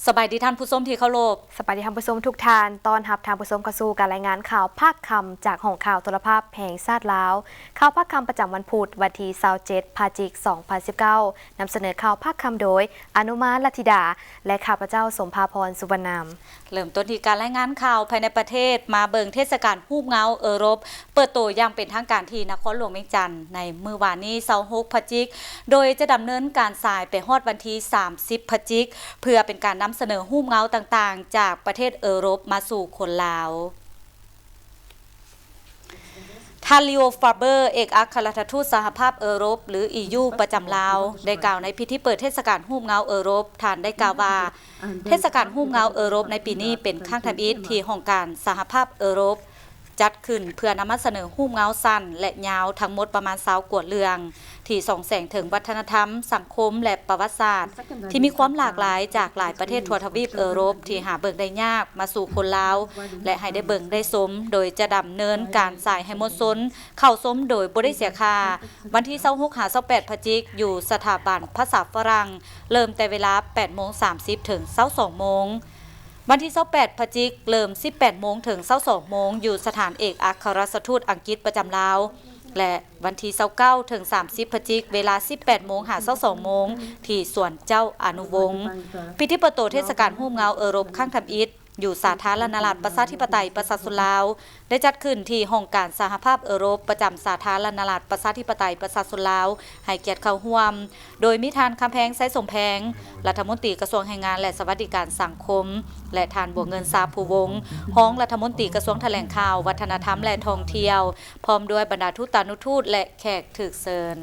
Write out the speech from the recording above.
สบายดีท่านผู้ชมที่เคารพสบายดีท่านผู้ชมทุกท่านตอนรับทางผู้ชมเข้าสู่การรายงานข่าวภาคคำจากห้องข่าวโทรภาพแห่งชาติลาวข่าวภาคคำประจำวันพุธวันที่27พฤศจิกายน 2019นำเสนอข่าวภาคคำโดยอนุมาลัทธิดาและข้าพเจ้าสมภาพรสุวรรณนามเริ่มต้นที่การรายงานข่าวภายในประเทศมาเบิงเทศกาลฮูบเงาเออรบเปิดตัวอย่างเป็นทางการที่นครหลวงเวียงจันทน์ในมื้อวานนี้26พฤศจิกโดยจะดำเนินการสายไปฮอดวันที่30พฤศจิกเพื่อเป็นการนำเสนอฮูบเงาต่างๆจากประเทศเออรบมาสู่คนลาวท่านลีโอฟาเบอร์เอกอัครราชทูตสหภาพเออรบหรือ EU ประจำลาวได้กล่าวในพิธีเปิดเทศกาลฮูบเงาเออรบท่านได้กล่าวว่าเทศกาลฮูบเงาเออรบในปีนี้เป็นครั้งทำอิฐที่องค์การสหภาพเออรบจัดขึ้นเพื่อนำมาเสนอฮูบเงาสั้นและยาวทั้งหมดประมาณ20กว่าเรื่องที่ส่องแสงถึงวัฒนธรรมสังคมและประวัติศาสตร์ที่มีความหลากหลายจากหลายประเทศทั่วทวีปเออรบที่หาเบิ่งได้ยากมาสู่คนลาวและให้ได้เบิ่งได้สมโดยจะดำเนินการสายให้หมดสนเข้าสมโดยบ่ได้เสียค่าวันที่26-28พฤศจิกายนอยู่สถาบันภาษาฝรั่งเริ่มแต่เวลา 8:30 ถึง 22:00 นวันที่28พฤศจิกายนเริ่ม 18:00 นถึง 22:00 นอยู่สถานเอกอัครราชทูตอังกฤษประจำลาวและวันที่29ถึง30พฤศจิกายนเวลา 18:00 นหา 22:00 นที่สวนเจ้าอนุวงศ์พิธีเปิดตัวเทศกาลฮูบเงาเออรบครั้งทำอิฐอยู่สาธารณรัฐประชาธิปไตยประชาชนลาวได้จัดขึ้นที่ห้องการสหภาพเออรบประจำสาธารณรัฐประชาธิปไตยประชาชนลาวให้เกียรติเข้าร่วมโดยมีทานคำแพงไซสมแพงรัฐมนตรีกระทรวงแรงงานและสวัสดิการสังคมและทานบัวเงินซาภูวงศ์รองรัฐมนตรีกระทรวงแถลงข่าววัฒนธรรมและท่องเที่ยวพร้อมด้วยบรรดาทูตานุทูตและแขกถูกเชิญ